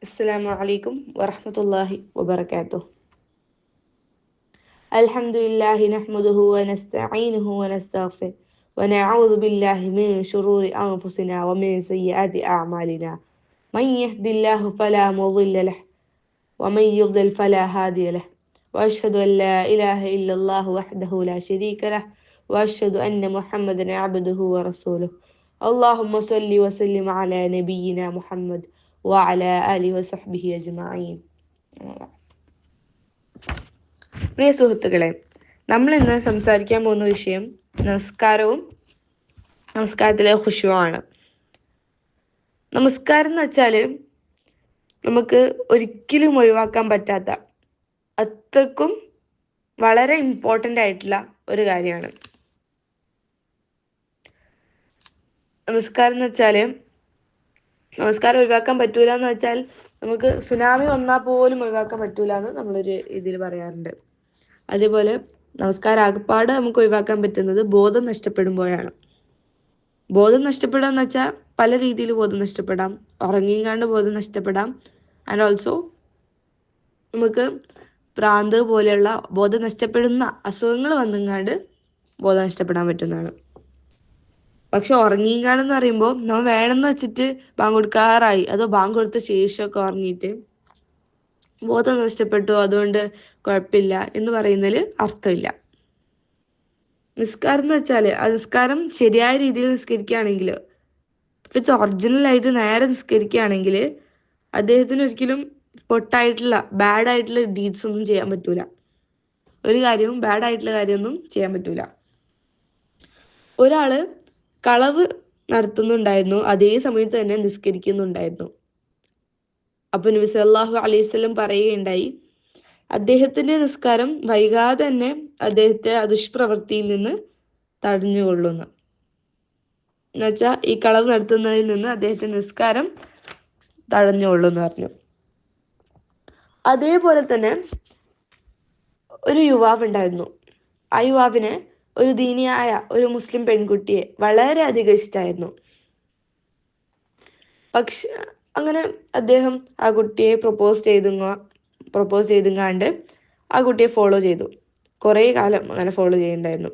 السلام عليكم ورحمة الله وبركاته. الحمد لله نحمده ونستعينه ونستغفره ونعوذ بالله من شرور أنفسنا ومن سيئات أعمالنا. من يهد الله فلا مضل له ومن يضلل فلا هادي له، وأشهد أن لا إله إلا الله وحده لا شريك له، وأشهد أن محمدا عبده ورسوله. اللهم صل وسلم على نبينا محمد وعلى آله وصحبه أجمعين. പ്രിയ സുഹൃത്തുക്കളെ, നമ്മൾ ഇന്ന് സംസാരിക്കാൻ പോകുന്ന വിഷയം നമസ്കാരവും നമസ്കാരത്തിലെ ഖുശൂഅാണ്. നമസ്കാരം എന്ന് വെച്ചാൽ നമുക്ക് ഒരിക്കലും ഒഴിവാക്കാൻ പറ്റാത്ത അത്രക്കും വളരെ ഇമ്പോർട്ടൻ്റ് ആയിട്ടുള്ള ഒരു കാര്യമാണ്. നമസ്കാരം എന്ന് വെച്ചാൽ നമസ്കാരം ഒഴിവാക്കാൻ പറ്റൂല എന്ന് വെച്ചാൽ നമുക്ക് സുനാമി വന്നാൽ പോലും ഒഴിവാക്കാൻ പറ്റൂല എന്ന് നമ്മളൊരു ഇതിൽ പറയാറുണ്ട്. അതേപോലെ നമസ്കാരം ആകപ്പാട് നമുക്ക് ഒഴിവാക്കാൻ പറ്റുന്നത് ബോധം നഷ്ടപ്പെടുമ്പോഴാണ്. ബോധം നഷ്ടപ്പെടുക എന്ന് വെച്ചാൽ പല രീതിയിൽ ബോധം നഷ്ടപ്പെടാം. ഉറങ്ങിങ്ങാണ്ട് ബോധം നഷ്ടപ്പെടാം. ആൻഡ് ഓൾസോ നമുക്ക് ഭ്രാന്ത് പോലെയുള്ള ബോധം നഷ്ടപ്പെടുന്ന അസുഖങ്ങൾ വന്നെങ്ങാണ്ട് ബോധം നഷ്ടപ്പെടാൻ പറ്റുന്നതാണ്. പക്ഷെ ഉറങ്ങിങ്ങാണെന്ന് പറയുമ്പോൾ നമ്മൾ വേണമെന്ന് വെച്ചിട്ട് ബാങ്ക് കൊടുക്കാറായി, അതോ ബാങ്ക് കൊടുത്ത ശേഷമൊക്കെ ഉറങ്ങിയിട്ട് ബോധം നഷ്ടപ്പെട്ടു അതുകൊണ്ട് കുഴപ്പമില്ല എന്ന് പറയുന്നതിൽ അർത്ഥമില്ല. നിസ്കാരം എന്ന് വെച്ചാൽ ആ നിസ്കാരം ശരിയായ രീതിയിൽ നിസ്കരിക്കുകയാണെങ്കിൽ, ഇപ്പം ഒറിജിനലായിട്ട് നേരെ നിസ്കരിക്കുകയാണെങ്കിൽ അദ്ദേഹത്തിന് ഒരിക്കലും പൊട്ടായിട്ടുള്ള ബാഡായിട്ടുള്ള ഡീഡ്സ് ഒന്നും ചെയ്യാൻ പറ്റൂല. ഒരു കാര്യവും ബാഡായിട്ടുള്ള കാര്യമൊന്നും ചെയ്യാൻ പറ്റൂല. ഒരാൾ കളവ് നടത്തുന്നുണ്ടായിരുന്നു, അതേ സമയത്ത് തന്നെ നിസ്കരിക്കുന്നുണ്ടായിരുന്നു. അപ്പോൾ നബി സല്ലല്ലാഹു അലൈഹി വസല്ലം പറയുകയുണ്ടായി, അദ്ദേഹത്തിൻ്റെ നിസ്കാരം വൈകാതെ തന്നെ അദ്ദേഹത്തെ ദുഷ്പ്രവൃത്തിയിൽ നിന്ന് തടഞ്ഞുകൊള്ളുന്നു. എന്നുവെച്ചാൽ ഈ കളവ് നടത്തുന്നതിൽ നിന്ന് അദ്ദേഹത്തിൻ്റെ നിസ്കാരം തടഞ്ഞുകൊള്ളുന്നു പറഞ്ഞു. അതേപോലെ തന്നെ ഒരു യുവാവുണ്ടായിരുന്നു. ആ യുവാവിന് ഒരു ദീനിയായ ഒരു മുസ്ലിം പെൺകുട്ടിയെ വളരെയധികം ഇഷ്ടമായിരുന്നു. പക്ഷെ അങ്ങനെ അദ്ദേഹം ആ കുട്ടിയെ പ്രപ്പോസ് ചെയ്തുങ്ങാണ്ട് ആ കുട്ടിയെ ഫോളോ ചെയ്തു. കുറേ കാലം അങ്ങനെ ഫോളോ ചെയ്യുന്നുണ്ടായിരുന്നു.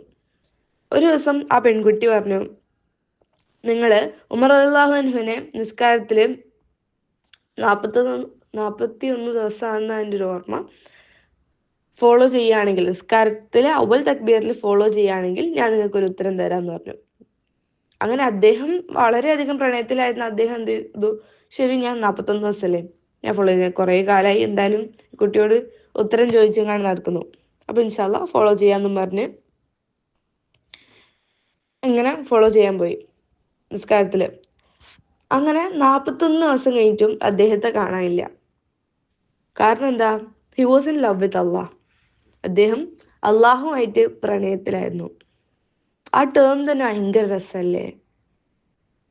ഒരു ദിവസം ആ പെൺകുട്ടി പറഞ്ഞു, നിങ്ങൾ ഉമർ റളിയല്ലാഹു അൻഹുവിനെ നിസ്കാരത്തിൽ 41 ദിവസമാണെന്ന് എൻ്റെ ഒരു ഓർമ്മ, ഫോളോ ചെയ്യുകയാണെങ്കിൽ, നിസ്കാരത്തിൽ അവൽ തക്ബീറിൽ ഫോളോ ചെയ്യുകയാണെങ്കിൽ ഞാൻ നിങ്ങൾക്കൊരു ഉത്തരം തരാമെന്ന് പറഞ്ഞു. അങ്ങനെ അദ്ദേഹം വളരെയധികം പ്രണയത്തിലായിരുന്നു. അദ്ദേഹം എന്ത് ചെയ്തു, ശരി ഞാൻ 41 ദിവസമല്ലേ ഞാൻ ഫോളോ ചെയ്യുന്നത്, കുറേ കാലമായി എന്തായാലും കുട്ടിയോട് ഉത്തരം ചോദിച്ചെങ്ങാണ്ട് നടക്കുന്നു, അപ്പോൾ ഇൻഷാ അല്ലാ ഫോളോ ചെയ്യാമെന്നും പറഞ്ഞ് ഇങ്ങനെ ഫോളോ ചെയ്യാൻ പോയി നിസ്കാരത്തിൽ. അങ്ങനെ 41 ദിവസം കഴിഞ്ഞിട്ടും അദ്ദേഹത്തെ കാണാനില്ല. കാരണം എന്താ? He was in love with Allah. അദ്ദേഹം അള്ളാഹുമായിട്ട് പ്രണയത്തിലായിരുന്നു. ആ ടേം തന്നെ ഭയങ്കര രസമല്ലേ?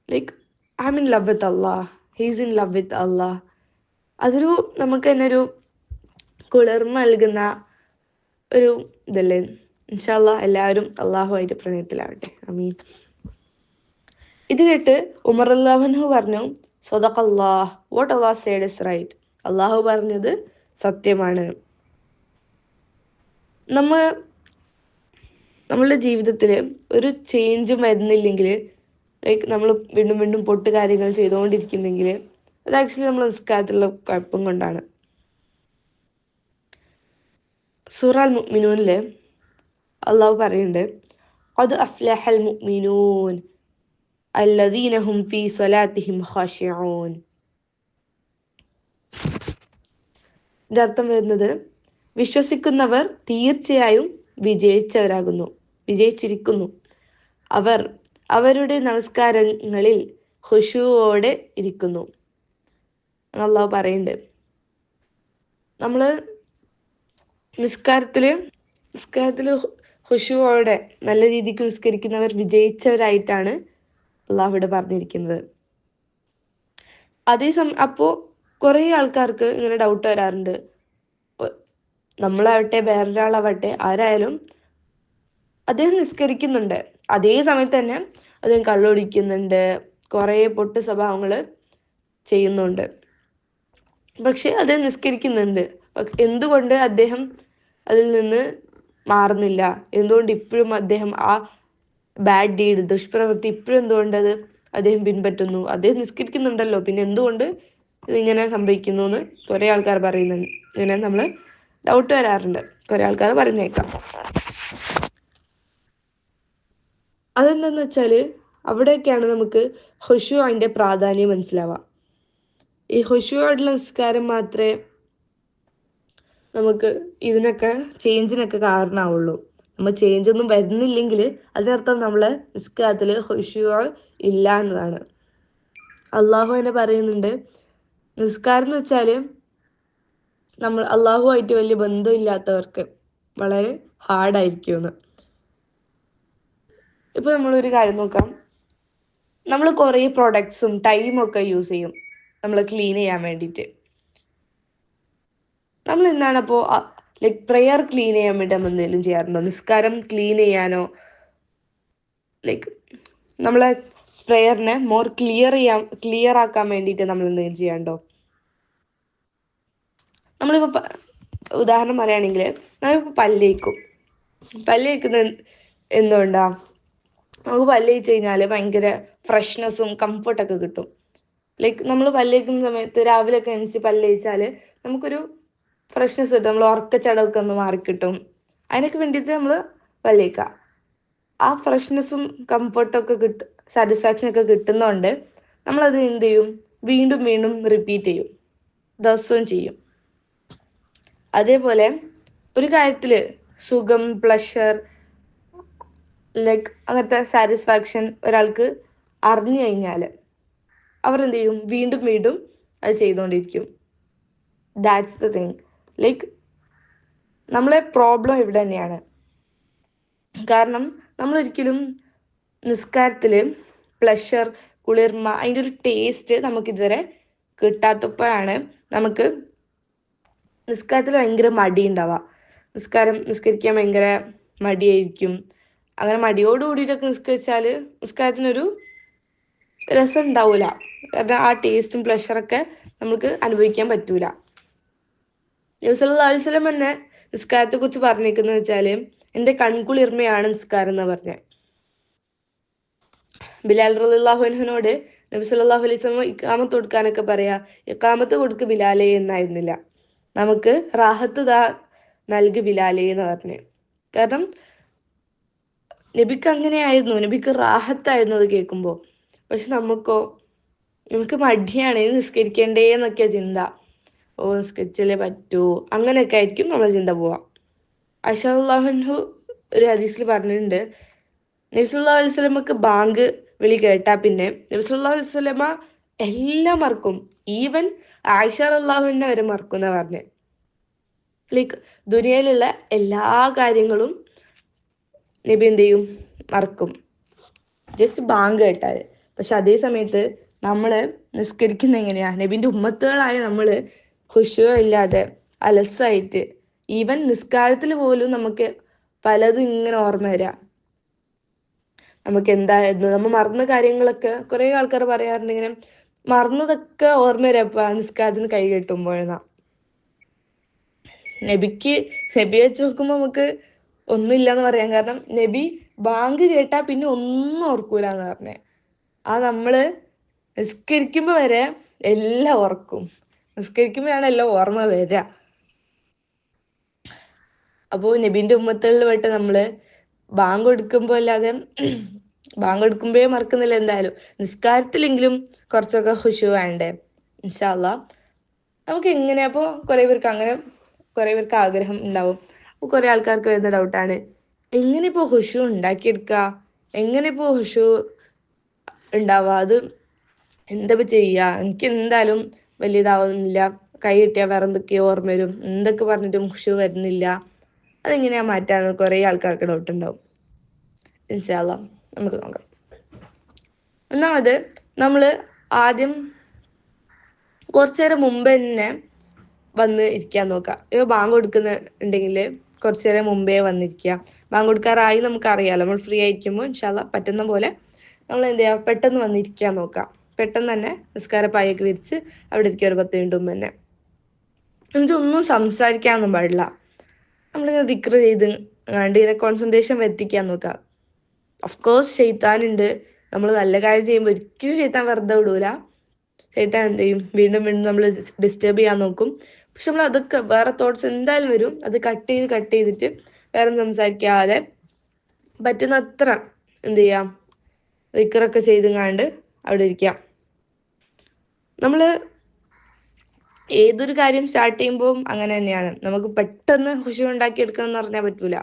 Like I am in love with Allah, he's in love with Allah. അതൊരു നമുക്ക് തന്നെ ഒരു കുളിർമ നൽകുന്ന ഒരു ഇതല്ലേ? ഇൻഷാ അല്ലാഹ് എല്ലാവരും അള്ളാഹുമായിട്ട് പ്രണയത്തിലാവട്ടെ, ആമീൻ. ഇത് കേട്ട് ഉമർ റളിയല്ലാഹു അൻഹു പറഞ്ഞു, സദഖല്ലാഹ്, what Allah said is right. അള്ളാഹു പറഞ്ഞത് സത്യമാണ്. നമ്മളുടെ ജീവിതത്തിൽ ഒരു ചേഞ്ചും വരുന്നില്ലെങ്കിൽ, ലൈക്ക് നമ്മൾ വീണ്ടും വീണ്ടും പൊട്ട് കാര്യങ്ങൾ ചെയ്തുകൊണ്ടിരിക്കുന്നെങ്കിൽ അത് ആക്ച്വലി നമ്മൾ നിസ്കാരത്തിലുള്ള കുഴപ്പം കൊണ്ടാണ്. സൂറ അൽ മുഅ്മിനൂനിൽ അള്ളാഹു പറയുന്നുണ്ട്, ഖദ് അഫ്ലഹൽ മുഅ്മിനൂൻ അല്ലദീന ഹും ഫീ സ്വലാത്തിഹിം ഖാശിഊൻ. ഇതിൻ്റെ അർത്ഥം വരുന്നത്, വിശ്വസിക്കുന്നവർ തീർച്ചയായും വിജയിച്ചിരിക്കുന്നു. അവർ അവരുടെ നമസ്കാരങ്ങളിൽ ഖുശൂഓടെ ഇരിക്കുന്നു. അള്ളാഹു പറയുന്നുണ്ട്, നമ്മൾ നിസ്കാരത്തിൽ ഖുശൂഓടെ നല്ല രീതിക്ക് നിസ്കരിക്കുന്നവർ വിജയിച്ചവരായിട്ടാണ് അള്ളാഹു ഇവിടെ പറഞ്ഞിരിക്കുന്നത്. അപ്പോൾ കുറേ ആൾക്കാർക്ക് ഇങ്ങനെ ഡൗട്ട് വരാറുണ്ട്. നമ്മളാവട്ടെ വേറൊരാളാവട്ടെ ആരായാലും അദ്ദേഹം നിസ്കരിക്കുന്നുണ്ട്, അതേ സമയത്ത് തന്നെ അദ്ദേഹം കള്ളുകുടിക്കുന്നുണ്ട്, കുറേ പൊട്ടു സ്വഭാവങ്ങൾ ചെയ്യുന്നുണ്ട്. പക്ഷെ അദ്ദേഹം നിസ്കരിക്കുന്നുണ്ട്. എന്തുകൊണ്ട് അദ്ദേഹം അതിൽ നിന്ന് മാറുന്നില്ല? എന്തുകൊണ്ട് ഇപ്പോഴും അദ്ദേഹം ആ ബാഡ് ഡീഡ്, ദുഷ്പ്രവൃത്തി ഇപ്പോഴും എന്തുകൊണ്ടത് അദ്ദേഹം പിൻപറ്റുന്നു? അദ്ദേഹം നിസ്കരിക്കുന്നുണ്ടല്ലോ, പിന്നെ എന്തുകൊണ്ട് ഇതിങ്ങനെ സംഭവിക്കുന്നു എന്ന് കുറേ ആൾക്കാർ പറയുന്നുണ്ട്. ഇങ്ങനെ നമ്മൾ ഡൗട്ട് വരാറുണ്ട്, കുറേ ആൾക്കാർ പറയുന്നേക്കാം. അതെന്താന്ന് വെച്ചാൽ അവിടെയൊക്കെയാണ് നമുക്ക് ഖുശൂഇന്റെ പ്രാധാന്യം മനസ്സിലാവുക. ഈ ഖുശൂഉള്ള നിസ്കാരം മാത്രമേ നമുക്ക് ഇതിനൊക്കെ ചേഞ്ചിനൊക്കെ കാരണമാവുള്ളൂ. നമ്മൾ ചേഞ്ച് ഒന്നും വരുന്നില്ലെങ്കിൽ അതിനർത്ഥം നമ്മൾ നിസ്കാരത്തിൽ ഖുശൂഅ് ഇല്ല എന്നതാണ്. അള്ളാഹു തന്നെ പറയുന്നുണ്ട്, നിസ്കാരം എന്ന് വെച്ചാൽ നമ്മൾ അള്ളാഹുമായിട്ട് വലിയ ബന്ധമില്ലാത്തവർക്ക് വളരെ ഹാർഡായിരിക്കുമെന്ന്. ഇപ്പോൾ നമ്മളൊരു കാര്യം നോക്കാം, നമ്മൾ കുറേ പ്രൊഡക്ട്സും ടൈമൊക്കെ യൂസ് ചെയ്യും നമ്മൾ ക്ലീൻ ചെയ്യാൻ വേണ്ടിയിട്ട്. നമ്മൾ എന്താണപ്പോൾ ലൈക്ക് പ്രെയർ ക്ലീൻ ചെയ്യാൻ വേണ്ടി നമ്മൾ എന്തെങ്കിലും ചെയ്യാറുണ്ടോ? നിസ്കാരം ക്ലീൻ ചെയ്യാനോ, ലൈക്ക് നമ്മളെ പ്രെയറിനെ മോർ ക്ലിയർ ആക്കാൻ വേണ്ടിയിട്ട് നമ്മൾ എന്തെങ്കിലും ചെയ്യാറുണ്ടോ? നമ്മളിപ്പോൾ ഉദാഹരണം പറയുകയാണെങ്കിൽ നമ്മളിപ്പോൾ പല്ല് തേക്കുന്ന എന്തുകൊണ്ടാ? നമുക്ക് പല്ല് തേച്ച് കഴിഞ്ഞാൽ ഭയങ്കര ഫ്രഷ്നെസ്സും കംഫർട്ടൊക്കെ കിട്ടും. ലൈക്ക് നമ്മൾ പല്ല് തേക്കുന്ന സമയത്ത് രാവിലെയൊക്കെ എണീച്ച് പല്ല് തേച്ചാൽ നമുക്കൊരു ഫ്രഷ്നെസ് കിട്ടും, നമ്മൾ ഉറക്കച്ചടവൊക്കെ ഒന്ന് മാറിക്കിട്ടും. അതിനൊക്കെ വേണ്ടിയിട്ട് നമ്മൾ പല്ല് തേക്കുക. ആ ഫ്രഷ്നെസ്സും കംഫർട്ടൊക്കെ സാറ്റിസ്ഫാക്ഷനൊക്കെ കിട്ടുന്നതുകൊണ്ട് നമ്മളത് എന്ത് ചെയ്യും? വീണ്ടും വീണ്ടും റിപ്പീറ്റ് ചെയ്യും, ദിവസവും ചെയ്യും. അതേപോലെ ഒരു കാര്യത്തിൽ സുഖം, പ്ലഷർ, ലൈക്ക് അങ്ങനത്തെ സാറ്റിസ്ഫാക്ഷൻ ഒരാൾക്ക് അറിഞ്ഞു കഴിഞ്ഞാൽ അവർ എന്ത് ചെയ്യും? വീണ്ടും വീണ്ടും അത് ചെയ്തുകൊണ്ടിരിക്കും. That's the thing. ലൈക്ക് നമ്മളെ പ്രോബ്ലം ഇവിടെ തന്നെയാണ്. കാരണം നമ്മളൊരിക്കലും നിസ്കാരത്തിൽ പ്ലഷർ, കുളിർമ, അതിൻ്റെ ഒരു ടേസ്റ്റ് നമുക്കിതുവരെ കിട്ടാത്തപ്പോഴാണ് നമുക്ക് നിസ്കാരത്തിൽ ഭയങ്കര മടി ഉണ്ടാവുക. നിസ്കരിക്കാൻ ഭയങ്കര മടിയായിരിക്കും. അങ്ങനെ മടിയോട് കൂടിയിട്ടൊക്കെ നിസ്കരിച്ചാൽ നിസ്കാരത്തിനൊരു രസം ഉണ്ടാവില്ല. കാരണം ആ ടേസ്റ്റും പ്ലഷറൊക്കെ നമുക്ക് അനുഭവിക്കാൻ പറ്റൂല. നബി സല്ലല്ലാഹു അലൈഹി വസല്ലം തന്നെ നിസ്കാരത്തെക്കുറിച്ച് പറഞ്ഞിരിക്കുന്നത് വെച്ചാൽ എൻ്റെ കൺകുളിർമയാണ് നിസ്കാരം എന്ന് പറഞ്ഞത്. ബിലാൽ റളിയല്ലാഹു അൻഹുവിനോട് നബി സല്ലല്ലാഹു അലൈഹി വസല്ലം ഇഖാമത്ത് കൊടുക്കാനൊക്കെ പറയാ, ഇഖാമത്ത് കൊടുക്ക് ബിലാലേ എന്നായിരുന്നില്ല, നമുക്ക് റാഹത്ത് നൽകി ബിലാലേ എന്ന് പറഞ്ഞു. കാരണം നബിക്ക് അങ്ങനെയായിരുന്നു, നബിക്ക് റാഹത്തായിരുന്നു അത് കേൾക്കുമ്പോൾ. പക്ഷെ നമുക്ക് മടിയാണ്, നിസ്കരിക്കണ്ടേ എന്നൊക്കെയാ ചിന്ത. ഓ നിസ്കരിച്ചല്ലേ പറ്റൂ, അങ്ങനെയൊക്കെ ആയിരിക്കും നമ്മളെ ചിന്ത പോവാ. ആയിഷ റളിയല്ലാഹു അൻഹു ഒരു ഹദീസിൽ പറഞ്ഞിട്ടുണ്ട്, നബി സല്ലല്ലാഹു അലൈഹി വസല്ലമക്ക് ബാങ്ക് വിളി കേട്ടാ പിന്നെ നബി സല്ലല്ലാഹു അലൈഹി വസല്ലമ എല്ലാം മറക്കും, ഈവൻ ആയിഷ റളിയല്ലാഹു അൻഹ വരെ മറക്കും എന്നാ പറഞ്ഞത്. ലൈക്ക് ദുനിയയിലുള്ള എല്ലാ കാര്യങ്ങളും നബി എന്ത് ചെയ്യും? മറക്കും, ജസ്റ്റ് ബാങ്ക് കേട്ടാൽ. പക്ഷെ അതേ സമയത്ത് നമ്മൾ നിസ്കരിക്കുന്ന എങ്ങനെയാ? നബിൻ്റെ ഉമ്മത്തുകളായ നമ്മൾ ഖുശൂ ഇല്ലാതെ അലസായിട്ട്, ഈവൻ നിസ്കാരത്തിൽ പോലും നമുക്ക് പലതും ഇങ്ങനെ ഓർമ്മ വരാം. നമുക്ക് എന്തായിരുന്നു നമ്മൾ മറന്ന കാര്യങ്ങളൊക്കെ കുറേ ആൾക്കാർ പറയാറുണ്ട്, ഇങ്ങനെ മറന്നതൊക്കെ ഓർമ്മ വരാ നിസ്കാരത്തിന് കൈ കെട്ടുമ്പോഴെന്നാ. നബി വെച്ച് നോക്കുമ്പോൾ നമുക്ക് ഒന്നുമില്ലാന്ന് പറയാം. കാരണം നബി ബാങ്ക് കേട്ടാൽ പിന്നെ ഒന്നും ഓർക്കൂല എന്ന് പറഞ്ഞേ. നമ്മള് നിസ്കരിക്കുമ്പോൾ വരെ എല്ലാം ഓർക്കും, നിസ്കരിക്കുമ്പോഴാണ് എല്ലാം ഓർമ്മ വരിക. അപ്പോൾ നബീൻ്റെ ഉമ്മത്തുകളിൽ പെട്ട് നമ്മള് ബാങ്ക് കൊടുക്കുമ്പോൾ അല്ലാതെ ബാങ്ക് കൊടുക്കുമ്പോഴേ മറക്കുന്നില്ല. എന്തായാലും നിസ്കാരത്തിലെങ്കിലും കുറച്ചൊക്കെ ഖുശൂ വേണ്ടേ? ഇൻഷാ അല്ലാഹ് നമുക്ക് എങ്ങനെയാ? അപ്പോൾ കുറേ പേർക്ക് ആഗ്രഹം ഉണ്ടാവും. അപ്പോൾ കുറേ ആൾക്കാർക്ക് വരുന്ന ഡൗട്ടാണ്, എങ്ങനെ ഇപ്പോൾ ഖുശൂ ഉണ്ടാക്കിയെടുക്കുക, എങ്ങനെ ഇപ്പോൾ ഖുശൂ ഉണ്ടാവുക, അത് എന്താ ചെയ്യുക? എനിക്ക് എന്തായാലും വലിയ ഇതാവുന്നില്ല, കൈ കിട്ടിയാൽ വേറെ എന്തൊക്കെയോ ഓർമ്മ വരും, എന്തൊക്കെ പറഞ്ഞിട്ടും ഖുശൂ വരുന്നില്ല, അതെങ്ങനെയാ മാറ്റാന്ന് കുറേ ആൾക്കാർക്ക് ഡൗട്ട് ഉണ്ടാവും. ഇൻഷാ അല്ലാഹ് നമുക്ക് നോക്കാം. ഒന്നാമത് നമ്മൾ ആദ്യം കുറച്ചു നേരം മുമ്പ് തന്നെ വന്ന് ഇരിക്കാൻ നോക്കുക. ഇപ്പോൾ ബാങ്ക് കൊടുക്കുന്നുണ്ടെങ്കിൽ കുറച്ചു നേരം മുമ്പേ വന്നിരിക്കുക. ബാങ്ക് കൊടുക്കാറായി നമുക്കറിയാമല്ലോ, നമ്മൾ ഫ്രീ ആയിരിക്കുമ്പോൾ ഇൻഷാ അല്ലാഹ് പറ്റുന്ന പോലെ നമ്മൾ എന്ത് ചെയ്യുക? പെട്ടെന്ന് വന്നിരിക്കാൻ നോക്കാം. പെട്ടെന്ന് തന്നെ നിസ്കാരപ്പായൊക്കെ വിരിച്ച് അവിടെ ഇരിക്കുക ഒരു 10 മിനിറ്റ് മുമ്പ് തന്നെ. എന്നിട്ടൊന്നും സംസാരിക്കാനൊന്നും പാടില്ല. നമ്മളിങ്ങനെ ദിക്ർ ചെയ്ത് കണ്ട് ഇങ്ങനെ കോൺസെൻട്രേഷൻ വരുത്തിക്കാൻ നോക്കുക. ഓഫ് കോഴ്സ് ഷെയ്ത്താനുണ്ട്. നമ്മൾ നല്ല കാര്യം ചെയ്യുമ്പോൾ ഒരിക്കലും ഷെയ്ത്താൻ വെറുതെ വിടൂല. ഷെയ്ത്താൻ എന്ത് ചെയ്യും? വീണ്ടും വീണ്ടും നമ്മൾ ഡിസ്റ്റർബ് ചെയ്യാൻ നോക്കും. പക്ഷെ നമ്മൾ അതൊക്കെ വേറെ തോട്ട്സ് എന്തായാലും വരും. അത് കട്ട് ചെയ്തിട്ട് വേറെ സംസാരിക്കാതെ പറ്റുന്നത്ര എന്ത് ചെയ്യാം, ദിക്റൊക്കെ ചെയ്തുങ്ങാണ്ട് അവിടെ ഇരിക്കാം. നമ്മൾ ഏതൊരു കാര്യം സ്റ്റാർട്ട് ചെയ്യുമ്പോൾ അങ്ങനെ തന്നെയാണ്. നമുക്ക് പെട്ടെന്ന് ഖുശൂ ഉണ്ടാക്കിയെടുക്കണം എന്ന് പറഞ്ഞാൽ പറ്റൂല.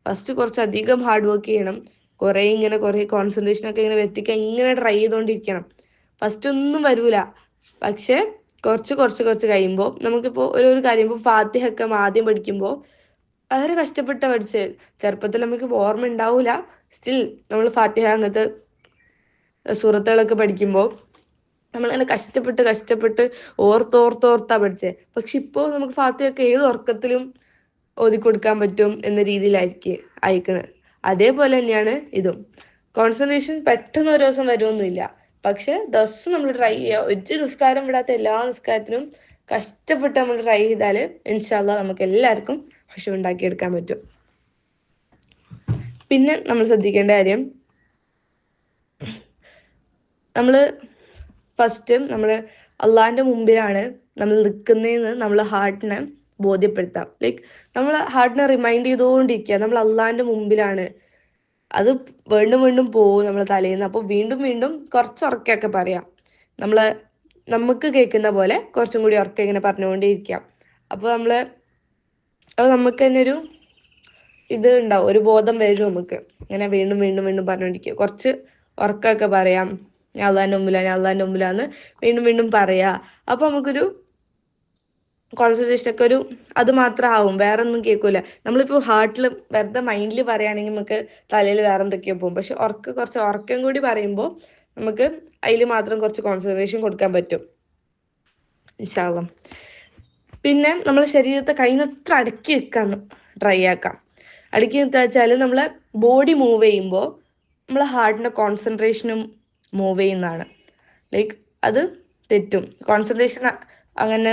ഫസ്റ്റ് കുറച്ചധികം ഹാർഡ് വർക്ക് ചെയ്യണം. കുറേ കോൺസെൻട്രേഷനൊക്കെ ഇങ്ങനെ വ്യക്തിക്കാൻ ഇങ്ങനെ ട്രൈ ചെയ്തുകൊണ്ടിരിക്കണം. ഫസ്റ്റ് ഒന്നും വരൂല. പക്ഷെ കുറച്ച് കഴിയുമ്പോൾ നമുക്കിപ്പോൾ ഒരു കാര്യം, ഇപ്പോൾ ഫാത്തിഹ ഒക്കെ ആദ്യം പഠിക്കുമ്പോൾ വളരെ കഷ്ടപ്പെട്ട പഠിച്ച്, ചെറുപ്പത്തിൽ നമുക്ക് ഓർമ്മ ഉണ്ടാവൂല. സ്റ്റിൽ നമ്മൾ ഫാത്തിഹ അങ്ങനത്തെ സൂറത്തുകളൊക്കെ പഠിക്കുമ്പോൾ നമ്മളിങ്ങനെ കഷ്ടപ്പെട്ട് ഓർത്തോർത്താ പഠിച്ചേ. പക്ഷെ ഇപ്പോൾ നമുക്ക് ഫാത്തിഹയൊക്കെ ഏത് ഉറക്കത്തിലും ഓതി കൊടുക്കാൻ പറ്റും എന്ന അയക്കണത്. അതേപോലെ തന്നെയാണ് ഇതും. കോൺസെൻട്രേഷൻ പെട്ടെന്ന് ഒരു ദിവസം വരുമൊന്നുമില്ല. പക്ഷെ ദിവസം നമ്മൾ ട്രൈ ചെയ്യുക. ഒരു നിസ്കാരം വിടാത്ത എല്ലാ നിസ്കാരത്തിനും കഷ്ടപ്പെട്ട് നമ്മൾ ട്രൈ ചെയ്താൽ ഇൻഷാ അല്ലാഹ് നമുക്ക് എല്ലാവർക്കും ഖുശൂ ഉണ്ടാക്കിയെടുക്കാൻ പറ്റും. പിന്നെ നമ്മൾ ശ്രദ്ധിക്കേണ്ട കാര്യം, നമ്മൾ ഫസ്റ്റ് നമ്മൾ അള്ളാഹിന്റെ മുമ്പിലാണ് നമ്മൾ നിൽക്കുന്നതെന്ന് നമ്മൾ ഹാർട്ടിനെ ബോധ്യപ്പെടുത്താം. ലൈക്ക് നമ്മൾ ഹാർട്ടിനെ റിമൈൻഡ് ചെയ്തുകൊണ്ടിരിക്കുക നമ്മൾ അള്ളാഹിന്റെ മുമ്പിലാണ്. അത് വീണ്ടും പോകും നമ്മളെ തലേന്ന്. അപ്പോൾ വീണ്ടും കുറച്ചുറക്കൊക്കെ പറയാം. നമുക്ക് കേൾക്കുന്ന പോലെ കുറച്ചും കൂടി ഉറക്കം ഇങ്ങനെ പറഞ്ഞുകൊണ്ടേയിരിക്കാം. അപ്പോൾ നമുക്ക് തന്നെ ഒരു ഇത് ഉണ്ടാവും, ഒരു ബോധം വരും നമുക്ക്. ഇങ്ങനെ വീണ്ടും പറഞ്ഞുകൊണ്ടിരിക്കുക. കുറച്ച് ഉറക്കൊക്കെ പറയാം. ഞാൻ അള്ളാഹിന്റെ മുമ്പിലാന്ന് വീണ്ടും പറയാ. അപ്പോൾ നമുക്കൊരു കോൺസെൻട്രേഷൻ ഒക്കെ അത് മാത്രം ആവും, വേറെ ഒന്നും കേൾക്കൂല. നമ്മളിപ്പോൾ ഹാർട്ടിൽ വെറുതെ മൈൻഡിൽ പറയുകയാണെങ്കിൽ നമുക്ക് തലയിൽ വേറെ എന്തൊക്കെയോ പോകും. പക്ഷെ കുറച്ച് ഉറക്കം കൂടി പറയുമ്പോൾ നമുക്ക് അതിൽ മാത്രം കുറച്ച് കോൺസെൻട്രേഷൻ കൊടുക്കാൻ പറ്റും ഇൻഷാ അല്ലാഹ്. പിന്നെ നമ്മൾ ശരീരത്തെ കഴിയുന്നത്ര അടക്കി വെക്കാൻ ട്രൈ ആക്കാം. അടക്കി നിർത്തുക വെച്ചാൽ നമ്മളെ ബോഡി മൂവ് ചെയ്യുമ്പോൾ നമ്മളെ ഹാർട്ടിൻ്റെ കോൺസെൻട്രേഷനും മൂവ് ചെയ്യുന്നതാണ്. ലൈക്ക് അത് തെറ്റും. കോൺസെൻട്രേഷൻ അങ്ങനെ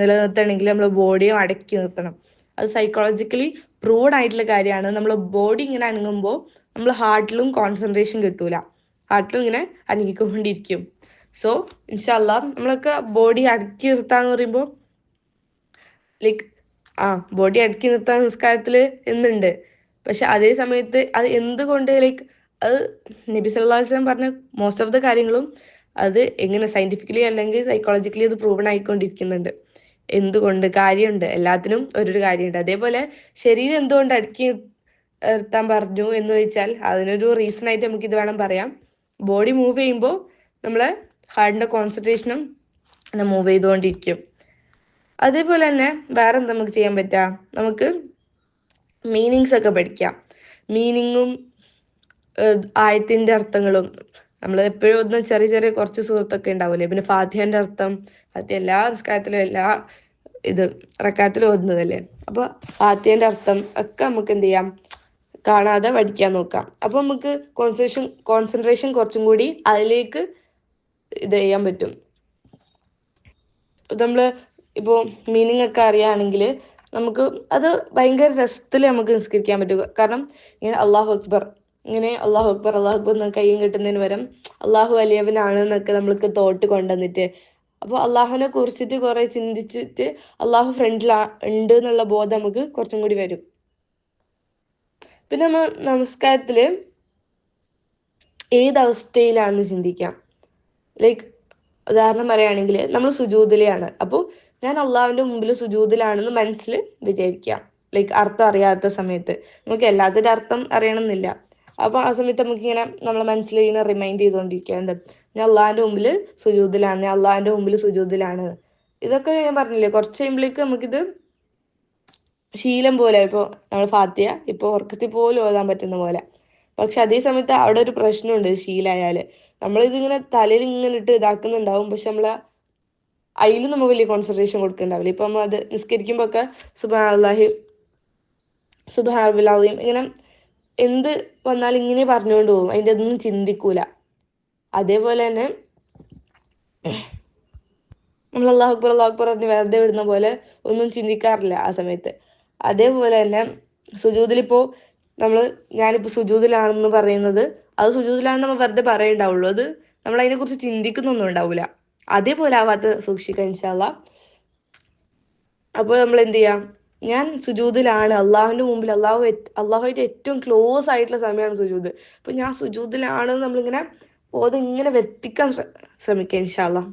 നിലനിർത്തണമെങ്കിൽ നമ്മൾ ബോഡിയും അടക്കി നിർത്തണം. അത് സൈക്കോളജിക്കലി പ്രൂവഡ് ആയിട്ടുള്ള കാര്യമാണ്. നമ്മൾ ബോഡി ഇങ്ങനെ അനങ്ങുമ്പോൾ നമ്മൾ ഹാർട്ടിലും കോൺസെൻട്രേഷൻ കിട്ടൂല. ഹാർട്ടിലും ഇങ്ങനെ അനങ്ങിക്കൊണ്ടിരിക്കും. സോ ഇൻഷാ അല്ലാഹ് നമ്മളൊക്കെ ബോഡി അടക്കി നിർത്താന്ന് പറയുമ്പോൾ ലൈക്ക് ബോഡി അടക്കി നിർത്താൻ നിസ്കാരത്തിൽ എന്നുണ്ട്. പക്ഷെ അതേ സമയത്ത് അത് എന്തുകൊണ്ട് അത് നബി സല്ലല്ലാഹു അലൈഹി വസല്ലം പറഞ്ഞ മോസ്റ്റ് ഓഫ് ദ കാര്യങ്ങളും അത് എങ്ങനെ സയന്റിഫിക്കലി അല്ലെങ്കിൽ സൈക്കോളജിക്കലി അത് പ്രൂവൺ ആയിക്കൊണ്ടിരിക്കുന്നുണ്ട്. എന്തുകൊണ്ട് കാര്യമുണ്ട്, എല്ലാത്തിനും ഒരു കാര്യമുണ്ട്. അതേപോലെ ശരീരം എന്തുകൊണ്ട് അടക്കി നിർത്താൻ പറഞ്ഞു എന്ന് ചോദിച്ചാൽ അതിനൊരു റീസൺ ആയിട്ട് നമുക്ക് ഇത് വേണം പറയാം. ബോഡി മൂവ് ചെയ്യുമ്പോൾ നമ്മളെ ഹാർട്ടിന്റെ കോൺസെൻട്രേഷനും മൂവ് ചെയ്തുകൊണ്ടിരിക്കും. അതേപോലെ തന്നെ വേറെ എന്താ നമുക്ക് ചെയ്യാൻ പറ്റുക, നമുക്ക് മീനിങ്സ് ഒക്കെ പഠിക്കാം. മീനിങ്ങും ആയത്തിന്റെ അർത്ഥങ്ങളും നമ്മൾ എപ്പോഴും ഒന്ന് ചെറിയ കുറച്ച് സുഹൃത്തൊക്കെ ഉണ്ടാവില്ലേ. പിന്നെ ഫാത്തിഹന്റെ അർത്ഥം, ഫാത്തിഹ എല്ലാ നിസ്കാരത്തിലും എല്ലാ റക്കാത്തിലും ഓതുന്നതല്ലേ. അപ്പോൾ ഫാത്തിഹന്റെ അർത്ഥം ഒക്കെ നമുക്ക് എന്ത് ചെയ്യാം, കാണാതെ പഠിക്കാൻ നോക്കാം. അപ്പോൾ നമുക്ക് കോൺസെൻട്രേഷൻ കുറച്ചും കൂടി അതിലേക്ക് ഇത് ചെയ്യാൻ പറ്റും. നമ്മൾ ഇപ്പോൾ മീനിങ് ഒക്കെ അറിയുകയാണെങ്കിൽ നമുക്ക് അത് ഭയങ്കര രസത്തിൽ നമുക്ക് നിസ്കരിക്കാൻ പറ്റും. കാരണം ഇങ്ങനെ അള്ളാഹു അക്ബർ എന്ന് കയ്യും കിട്ടുന്നതിന് പകരം അള്ളാഹു വലിയവനാണ് എന്നൊക്കെ നമ്മൾക്ക് തോട്ട് കൊണ്ടുവന്നിട്ട്, അപ്പോൾ അള്ളാഹുവിനെ കുറിച്ചിട്ട് കുറെ ചിന്തിച്ചിട്ട് അള്ളാഹു ഫ്രണ്ടിൽ ഉണ്ട് എന്നുള്ള ബോധം നമുക്ക് കുറച്ചും കൂടി വരും. പിന്നെ നമ്മൾ നമസ്കാരത്തിൽ ഏതവസ്ഥയിലാണെന്ന് ചിന്തിക്കാം. ലൈക്ക് ഉദാഹരണം പറയുകയാണെങ്കിൽ നമ്മൾ സുജൂദിലാണ്. അപ്പോൾ ഞാൻ അള്ളാഹുവിൻ്റെ മുമ്പിൽ സുജൂദിലാണെന്ന് മനസ്സിൽ വിചാരിക്കാം. ലൈക്ക് അർത്ഥം അറിയാത്ത സമയത്ത്, നമുക്ക് എല്ലാത്തിൻ്റെ അർത്ഥം അറിയണമെന്നില്ല. അപ്പോൾ ആ സമയത്ത് നമുക്കിങ്ങനെ നമ്മളെ മനസ്സിൽ ഇങ്ങനെ റിമൈൻഡ് ചെയ്തുകൊണ്ടിരിക്കുക, എന്താ ഞാൻ അള്ളാഹിൻ്റെ മുമ്പിൽ സുജൂദിലാണ്. ഇതൊക്കെ ഞാൻ പറഞ്ഞില്ലേ, കുറച്ച് കഴിയുമ്പോഴേക്ക് നമുക്കിത് ശീലം പോലെ. ഇപ്പോൾ നമ്മൾ ഫാത്തിഹ ഇപ്പോൾ ഉറക്കത്തിൽ പോലും ഓതാൻ പറ്റുന്ന പോലെ. പക്ഷെ അതേ സമയത്ത് അവിടെ ഒരു പ്രശ്നമുണ്ട്. ശീലമായാൽ നമ്മളിതിങ്ങനെ തലയിൽ ഇങ്ങനെ ഇട്ട് ഇതാക്കുന്നുണ്ടാവും, പക്ഷെ നമ്മൾ അതിലും നമ്മൾ വലിയ കോൺസെൻട്രേഷൻ കൊടുക്കുന്നുണ്ടാവില്ല. ഇപ്പം നമ്മൾ അത് നിസ്കരിക്കുമ്പോൾ ഒക്കെ സുബ്ഹാനല്ലാഹി സുബ്ഹാനൽ അസീം ഇങ്ങനെ എന്ത് വന്നാലും ഇങ്ങനെ പറഞ്ഞുകൊണ്ട് പോകും, അതിൻ്റെ ഒന്നും ചിന്തിക്കൂല. അതേപോലെ തന്നെ നമ്മൾ അല്ലാഹു അക്ബർ പറഞ്ഞ് വെറുതെ വിടുന്ന പോലെ ഒന്നും ചിന്തിക്കാറില്ല ആ സമയത്ത്. അതേപോലെ തന്നെ സുജൂദിലിപ്പോൾ ഞാനിപ്പോൾ സുജൂദിലാണെന്ന് പറയുന്നത്, അത് സുജൂദിലാണെന്ന് നമ്മൾ വെറുതെ പറയണ്ടാവുള്ളൂ, അത് നമ്മൾ അതിനെക്കുറിച്ച് ചിന്തിക്കുന്നൊന്നും ഉണ്ടാവില്ല. അതേപോലെ ആവാത്ത സൂക്ഷിക്കുക ഇൻഷാ അല്ലാ. അപ്പോൾ നമ്മൾ എന്ത് ചെയ്യാം, ഞാൻ സുജൂദിലാണ്, അള്ളാഹുവിൻ്റെ മുമ്പിൽ അള്ളാഹുവായിട്ട് ഏറ്റവും ക്ലോസ് ആയിട്ടുള്ള സമയമാണ് സുജൂദ്. അപ്പോൾ ഞാൻ സുജൂദിലാണെന്ന് നമ്മളിങ്ങനെ ഇങ്ങനെ വരുത്തിക്കാൻ ശ്രമിക്കുക ഇൻഷാ അല്ലാ.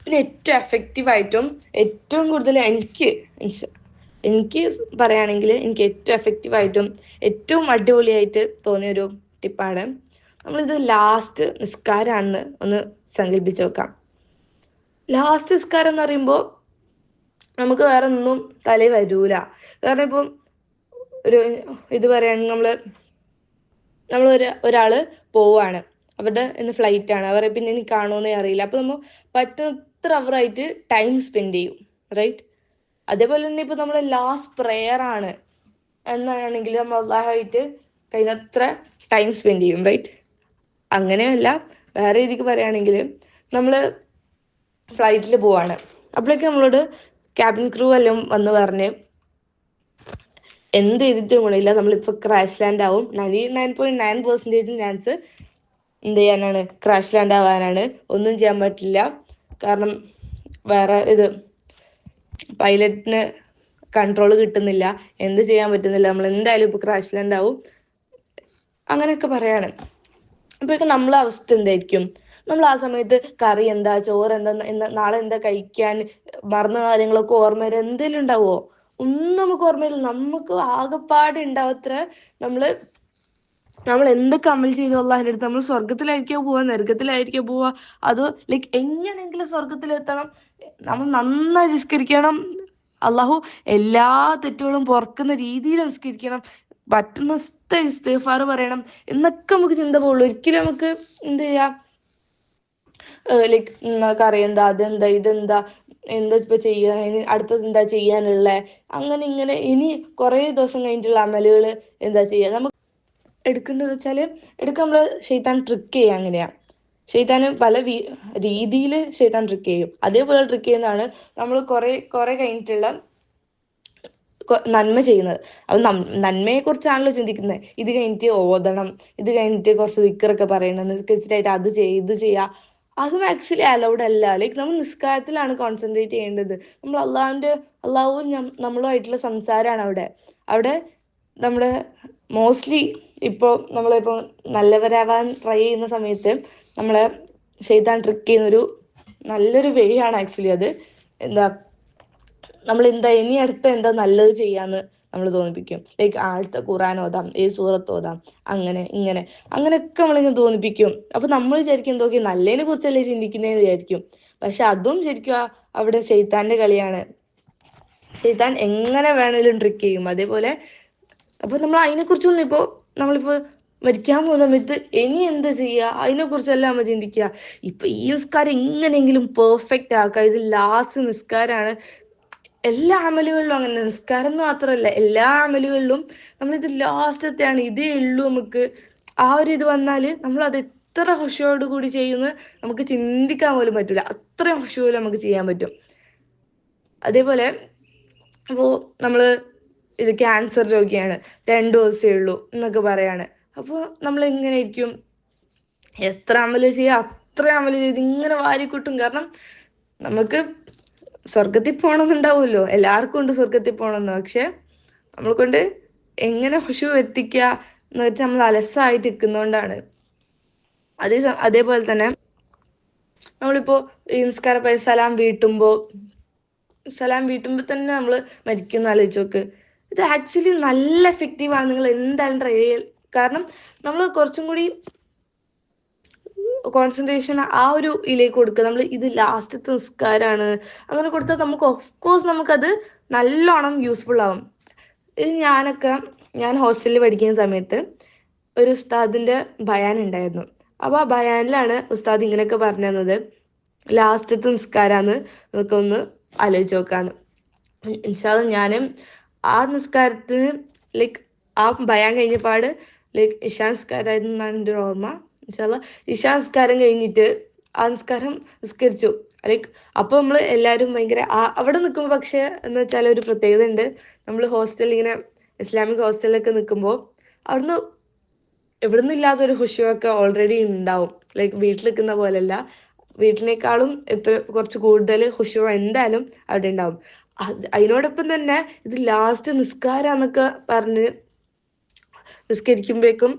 പിന്നെ ഏറ്റവും എഫക്റ്റീവായിട്ടും ഏറ്റവും കൂടുതൽ എനിക്ക് പറയുകയാണെങ്കിൽ എനിക്ക് ഏറ്റവും എഫക്റ്റീവായിട്ടും ഏറ്റവും അടിപൊളിയായിട്ട് തോന്നിയൊരു ടിപ്പാണ്, നമ്മളിത് ലാസ്റ്റ് നിസ്കാരമാണെന്ന് ഒന്ന് സങ്കല്പിച്ച് നോക്കാം. ലാസ്റ്റ് നിസ്കാരം എന്ന് പറയുമ്പോൾ നമുക്ക് വേറെ ഒന്നും തലയിൽ വരൂല. കാരണം ഇപ്പം ഇത് പറയുകയാണെങ്കിൽ ഒരാൾ പോവാണ്, അവരുടെ ഇന്ന് ഫ്ലൈറ്റാണ്, അവരെ പിന്നെ ഇനി കാണുമെന്നേ അറിയില്ല. അപ്പോൾ നമ്മൾ പറ്റുന്നത്ര അവരായിട്ട് ടൈം സ്പെൻഡ് ചെയ്യും, റൈറ്റ്? അതേപോലെ തന്നെ ഇപ്പോൾ നമ്മൾ ലാസ്റ്റ് പ്രെയർ ആണ് എന്നാണെങ്കിൽ നമ്മൾ അള്ളാഹുമായിട്ട് കഴിയുന്നത്ര ടൈം സ്പെൻഡ് ചെയ്യും, റൈറ്റ്? അങ്ങനെയല്ല, വേറെ രീതിക്ക് പറയുകയാണെങ്കിൽ നമ്മൾ ഫ്ലൈറ്റിൽ പോവാണ്, അപ്പോഴേക്കും നമ്മളോട് ക്യാബിൻ ക്രൂ എല്ലാം വന്ന് പറഞ്ഞ് എന്ത് ചെയ്തിട്ടും ഗുണമില്ല, നമ്മളിപ്പോൾ ക്രാഷ് ലാൻഡ് ആവും. 99.9% ചാൻസ് എന്ത് ചെയ്യാനാണ്, ക്രാഷ് ലാൻഡ് ആവാനാണ്. ഒന്നും ചെയ്യാൻ പറ്റില്ല, കാരണം വേറെ പൈലറ്റിന് കൺട്രോൾ കിട്ടുന്നില്ല, എന്ത് ചെയ്യാൻ പറ്റുന്നില്ല, നമ്മൾ എന്തായാലും ഇപ്പോൾ ക്രാഷ് ലാൻഡ് ആവും, അങ്ങനെയൊക്കെ പറയാണ്. അപ്പോഴേക്കും നമ്മളെ അവസ്ഥ എന്തായിരിക്കും? നമ്മൾ ആ സമയത്ത് കറി എന്താ, ചോറ് എന്താ, നാളെ എന്താ കഴിക്കാൻ, മറന്ന കാര്യങ്ങളൊക്കെ ഓർമ്മ വരും, എന്തെങ്കിലും ഉണ്ടാവുമോ? ഒന്നും നമുക്ക് ഓർമ്മയില്ല. നമുക്ക് ആകെപ്പാട് ഉണ്ടാവത്ര നമ്മൾ എന്തൊക്കെ അമൽ ചെയ്തു അള്ളാഹിൻ്റെ അടുത്ത്. നമ്മൾ സ്വർഗത്തിലായിരിക്കോ പോവാ, നരകത്തിലായിരിക്കോ പോവാ, അതോ എങ്ങനെയെങ്കിലും സ്വർഗത്തിലെത്തണം, നമ്മൾ നന്നായി നിസ്കരിക്കണം, അള്ളാഹു എല്ലാ തെറ്റുകളും പൊറുക്കുന്ന രീതിയിൽ നിസ്കരിക്കണം, പറ്റുന്ന ഇസ്തിഗ്ഫാർ പറയണം എന്നൊക്കെ നമുക്ക് ചിന്ത പോകുള്ളൂ. ഒരിക്കലും നമുക്ക് എന്ത് ചെയ്യാം, നമുക്കറിയാം അതെന്താ ഇതെന്താ എന്താ ഇപ്പം ചെയ്യുക, അടുത്തത് എന്താ ചെയ്യാനുള്ള, അങ്ങനെ ഇങ്ങനെ ഇനി കുറേ ദിവസം കഴിഞ്ഞിട്ടുള്ള അമലുകൾ എന്താ ചെയ്യുക, നമുക്ക് എടുക്കേണ്ടത് വെച്ചാൽ നമ്മൾ ശൈത്താൻ ട്രിക്ക് ചെയ്യുക. അങ്ങനെയാണ് ശൈത്താന് പല രീതിയിൽ ശൈത്താൻ ട്രിക്ക് ചെയ്യും. അതേപോലെ ട്രിക്ക് ചെയ്യുന്നതാണ് നമ്മൾ കുറേ കഴിഞ്ഞിട്ടുള്ള നന്മ ചെയ്യുന്നത്. അപ്പം നന്മയെക്കുറിച്ചാണല്ലോ ചിന്തിക്കുന്നത്. ഇത് കഴിഞ്ഞിട്ട് ഓതണം, ഇത് കഴിഞ്ഞിട്ട് കുറച്ച് ദിക്റൊക്കെ പറയണം, നിസ്കരിച്ചിട്ടായിട്ട് അത് ചെയ്യുക ഇത് ചെയ്യുക, അതും ആക്ച്വലി അലൗഡ് അല്ല. നമ്മൾ നിസ്കാരത്തിലാണ് കോൺസെൻട്രേറ്റ് ചെയ്യേണ്ടത്. നമ്മൾ അള്ളാഹുവും നമ്മളുമായിട്ടുള്ള സംസാരമാണ് അവിടെ നമ്മുടെ മോസ്റ്റ്ലി ഇപ്പോൾ നമ്മളിപ്പോൾ നല്ലവരാവാൻ ട്രൈ ചെയ്യുന്ന സമയത്ത് നമ്മളെ ശൈത്താൻ ട്രിക്ക് ചെയ്യുന്നൊരു നല്ലൊരു വേ ആണ് ആക്ച്വലി അത്. നമ്മൾ ഇനി അടുത്ത എന്താ നല്ലത് ചെയ്യാന്ന് നമ്മൾ തോന്നിപ്പിക്കും. അടുത്ത ഖുർആൻ ഓതാം, സൂറത്ത് ഓതാം, അങ്ങനെയൊക്കെ നമ്മളിങ്ങനെ തോന്നിപ്പിക്കും. അപ്പം നമ്മൾ വിചാരിക്കും എന്തൊക്കെ നല്ലതിനെ കുറിച്ചല്ലേ ചിന്തിക്കുന്നതെന്ന് വിചാരിക്കും. പക്ഷെ അതും ശരിക്കും അവിടെ ശൈത്താൻ്റെ കളിയാണ്. ശൈത്താൻ എങ്ങനെ വേണേലും ട്രിക്ക് ചെയ്യും. അതേപോലെ അപ്പോൾ നമ്മൾ അതിനെക്കുറിച്ചൊന്നും നമ്മളിപ്പോൾ മരിക്കാൻ പോകുന്ന സമയത്ത് ഇനി എന്ത് ചെയ്യുക അതിനെക്കുറിച്ചല്ല നമ്മൾ ചിന്തിക്കുക. ഇപ്പം ഈ നിസ്കാരം എങ്ങനെയെങ്കിലും പെർഫെക്റ്റ് ആക്കുക, ഇത് ലാസ്റ്റ് നിസ്കാരമാണ്. എല്ലാ അമലുകളിലും അങ്ങനെ, നിസ്കാരം എന്ന് മാത്രമല്ല എല്ലാ അമലുകളിലും നമ്മളിത് ലാസ്റ്റത്തെയാണ്, ഇതേ ഉള്ളൂ നമുക്ക്. ആ ഒരു ഇത് വന്നാൽ നമ്മളത് എത്ര ഹുഷയോട് കൂടി ചെയ്യുമെന്ന് നമുക്ക് ചിന്തിക്കാൻ പോലും പറ്റില്ല, അത്രയും ഹുഷയോട് നമുക്ക് ചെയ്യാൻ പറ്റും. അതേപോലെ അപ്പോൾ നമ്മൾ ഇത് ക്യാൻസർ രോഗിയാണ്, 2 ദിവസമേ ഉള്ളൂ എന്നൊക്കെ പറയാണ്. അപ്പോൾ നമ്മൾ എങ്ങനെയായിരിക്കും, എത്ര അമല് ചെയ്യുക അത്ര അമല് ചെയ്ത് ഇങ്ങനെ വാരിക്കൂട്ടും. കാരണം നമുക്ക് സ്വർഗത്തിൽ പോകണമെന്നുണ്ടാവുമല്ലോ, എല്ലാവർക്കും ഉണ്ട് സ്വർഗത്തിൽ പോകണമെന്ന്. പക്ഷെ നമ്മൾ കൊണ്ട് എങ്ങനെ ഹുഷു എത്തിക്കുക എന്ന് വെച്ചാൽ നമ്മൾ അലസായിട്ട് നിൽക്കുന്നതുകൊണ്ടാണ്. അതേപോലെ തന്നെ നമ്മളിപ്പോൾ ഈ നിസ്കാര സലാം വീട്ടുമ്പോൾ തന്നെ നമ്മൾ മരിക്കുന്ന ആലോചിച്ച് നോക്ക്. ഇത് ആക്ച്വലി നല്ല എഫക്റ്റീവാണ്. നിങ്ങൾ എന്തായാലും ട്രൈ ചെയ്യുക. കാരണം നമ്മൾ കുറച്ചും കൂടി കോൺസെൻട്രേഷൻ ആ ഒരു ഇതിലേക്ക് കൊടുക്കുക. നമ്മൾ ഇത് ലാസ്റ്റത്തെ നിസ്കാരമാണ് അങ്ങനെ കൊടുത്താൽ നമുക്ക് ഓഫ്കോഴ്സ് നമുക്കത് നല്ലോണം യൂസ്ഫുൾ ആവും. ഇത് ഞാൻ ഹോസ്റ്റലിൽ പഠിക്കുന്ന സമയത്ത് ഒരു ഉസ്താദിൻ്റെ ബയാൻ ഉണ്ടായിരുന്നു. അപ്പോൾ ആ ബയാനിലാണ് ഉസ്താദ് ഇങ്ങനെയൊക്കെ പറഞ്ഞു തന്നത്, ലാസ്റ്റത്തെ നിസ്കാരമാണ്, നമുക്ക് ഒന്ന് ആലോചിച്ച് നോക്കാമെന്ന്. ഇൻഷാ അല്ലാഹ് ഞാനും ആ നിസ്കാരത്തിന് ആ ബയാൻ കഴിഞ്ഞപാട് ഇശാ നിസ്കാരമായിരുന്നു എന്നാണ് എൻ്റെ ഒരു ഓർമ്മ. ഇൻഷാ അല്ലാഹ് ഇശാ നിസ്കാരം കഴിഞ്ഞിട്ട് ആ നിസ്കാരം നിസ്കരിച്ചു. ലൈക്ക് അപ്പോൾ നമ്മൾ എല്ലാവരും ഭയങ്കര അവിടെ നിൽക്കുമ്പോൾ പക്ഷേ എന്ന് വെച്ചാൽ ഒരു പ്രത്യേകത ഉണ്ട്. നമ്മൾ ഹോസ്റ്റലിൽ ഇങ്ങനെ ഇസ്ലാമിക് ഹോസ്റ്റലിലൊക്കെ നിൽക്കുമ്പോൾ അവിടുന്ന് എവിടുന്ന് ഇല്ലാത്തൊരു ഹുഷുവൊക്കെ ഓൾറെഡി ഉണ്ടാവും. ലൈക്ക് വീട്ടിൽ നിൽക്കുന്ന പോലെയല്ല, വീട്ടിനേക്കാളും കുറച്ച് കൂടുതൽ ഹുഷു എന്തായാലും അവിടെ ഉണ്ടാവും. അതിനോടൊപ്പം തന്നെ ഇത് ലാസ്റ്റ് നിസ്കാരാന്നൊക്കെ പറഞ്ഞ് നിസ്കരിക്കുമ്പോഴേക്കും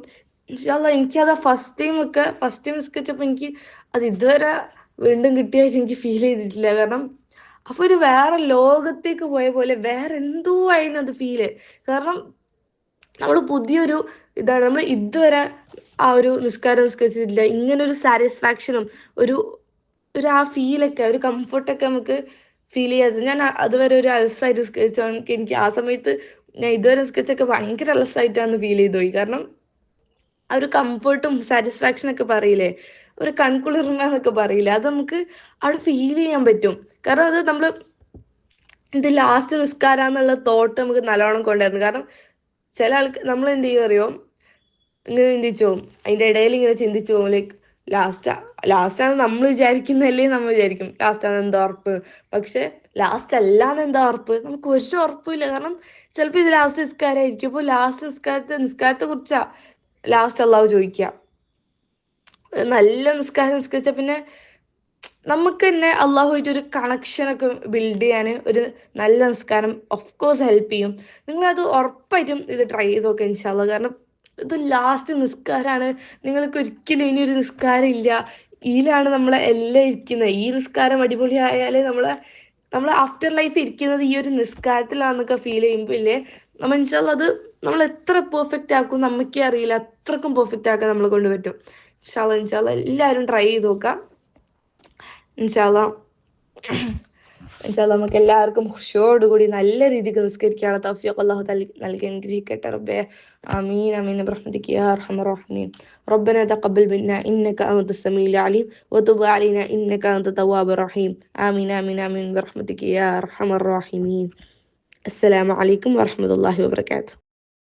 എനിക്കത് ഫസ്റ്റ് ടൈം നിസ്കരിച്ചപ്പോൾ എനിക്ക് അത് ഇതുവരെ വീണ്ടും കിട്ടിയായിട്ട് എനിക്ക് ഫീൽ ചെയ്തിട്ടില്ല. കാരണം അപ്പോൾ ഒരു വേറെ ലോകത്തേക്ക് പോയ പോലെ വേറെ എന്തോ ആയിരുന്നു അത് ഫീല്. കാരണം നമ്മൾ പുതിയൊരു ഇതാണ്, നമ്മൾ ഇതുവരെ ആ ഒരു നിസ്കാരം നിസ്കരിച്ചിട്ടില്ല. ഇങ്ങനൊരു സാറ്റിസ്ഫാക്ഷനും ഒരു ഒരു ആ ഫീലൊക്കെ ഒരു കംഫർട്ടൊക്കെ നമുക്ക് ഫീൽ ചെയ്യാതെ, ഞാൻ അതുവരെ ഒരു അലസായിട്ട് നിസ്കരിച്ചാണെങ്കിൽ എനിക്ക് ആ സമയത്ത് ഞാൻ ഇതുവരെ നിസ്കരിച്ചൊക്കെ ഭയങ്കര അലസായിട്ടാണ് ഫീൽ ചെയ്തു പോയി. കാരണം ആ ഒരു കംഫർട്ടും സാറ്റിസ്ഫാക്ഷനൊക്കെ പറയില്ലേ, ഒരു കൺകുളിർമ എന്നൊക്കെ പറയില്ലേ, അത് നമുക്ക് അവിടെ ഫീൽ ചെയ്യാൻ പറ്റും. കാരണം അത് നമ്മൾ ഇത് ലാസ്റ്റ് നിസ്കാരം എന്നുള്ള തോട്ട് നമുക്ക് നല്ലോണം കൊണ്ടായിരുന്നു. കാരണം ചില ആൾക്ക് നമ്മൾ എന്ത് ചെയ്യും അറിയോ, ഇങ്ങനെ ചിന്തിച്ചു പോകും, അതിൻ്റെ ഇടയിൽ ഇങ്ങനെ ചിന്തിച്ചു പോകും. ലൈക്ക് ലാസ്റ്റാണ് നമ്മൾ വിചാരിക്കുന്നതല്ലേ, നമ്മൾ വിചാരിക്കും ലാസ്റ്റാണ് എന്താ ഉറപ്പ്. പക്ഷെ ലാസ്റ്റ് അല്ലാന്ന് എന്താ ഉറപ്പ്, നമുക്ക് ഒരു ഉറപ്പില്ല. കാരണം ചിലപ്പോൾ ഇത് ലാസ്റ്റ് നിസ്കാരമായിരിക്കും. അപ്പോൾ ലാസ്റ്റ് നിസ്കാരത്തെ കുറിച്ചാ ലാസ്റ്റ് അള്ളാഹു ചോദിക്കുക. നല്ല നിസ്കാരം നിസ്കരിച്ച പിന്നെ നമുക്ക് തന്നെ അള്ളാഹുമായിട്ട് ഒരു കണക്ഷനൊക്കെ ബിൽഡ് ചെയ്യാൻ ഒരു നല്ല നിസ്കാരം ഓഫ് കോഴ്സ് ഹെൽപ്പ് ചെയ്യും. നിങ്ങളത് ഉറപ്പായിട്ടും ഇത് ട്രൈ ചെയ്ത് നോക്കുക ഇൻഷാ അള്ളാ. കാരണം ഇത് ലാസ്റ്റ് നിസ്കാരമാണ്. നിങ്ങൾക്ക് ഒരിക്കലും ഇനിയൊരു നിസ്കാരം ഇല്ല, ഇതിലാണ് നമ്മളെ എല്ലാം ഇരിക്കുന്നത്. ഈ നിസ്കാരം അടിപൊളിയായാലേ നമ്മൾ ആഫ്റ്റർ ലൈഫ് ഇരിക്കുന്നത് ഈ ഒരു നിസ്കാരത്തിലാണെന്നൊക്കെ ഫീൽ ചെയ്യുമ്പോൾ ഇല്ലേ, നമ്മൾ ഇൻഷാ അള്ളാ അത് നമ്മൾ എത്ര പെർഫെക്റ്റ് ആക്കും നമുക്കേ അറിയില്ല. അത്രക്കും പെർഫെക്റ്റ് ആക്കാൻ നമ്മളെ കൊണ്ട് പറ്റും. ഇൻഷാ അള്ളാ എല്ലാവരും ട്രൈ ചെയ്ത് നോക്കാം. ഇൻഷാ അള്ളാ നമുക്ക് എല്ലാവർക്കും ഖുശൂഅോടുകൂടി നല്ല രീതിക്ക് നിസ്കരിക്കാനുള്ള തൗഫീഖ് അല്ലാഹു നൽകി അനുഗ്രഹിക്കട്ടെ റബ്ബേ. ആമീൻ ആമീൻ ബിറഹ്മതിക യാ അർഹമർ റഹീമീൻ. റബ്ബനാ തഖബ്ബൽ മിന്നാ ഇന്നക അൻതസ് സമീഉൽ അലീം വതുബ് അലൈനാ ഇന്നക അൻത തവ്വാബുർ റഹീം. ആമീൻ ആമീൻ ആമീൻ ബിറഹ്മതിക യാ അർഹമർ റഹീമീൻ. അസ്സലാമു അലൈക്കും വറഹ്മത്തുള്ളാഹി വബറകാതുഹു.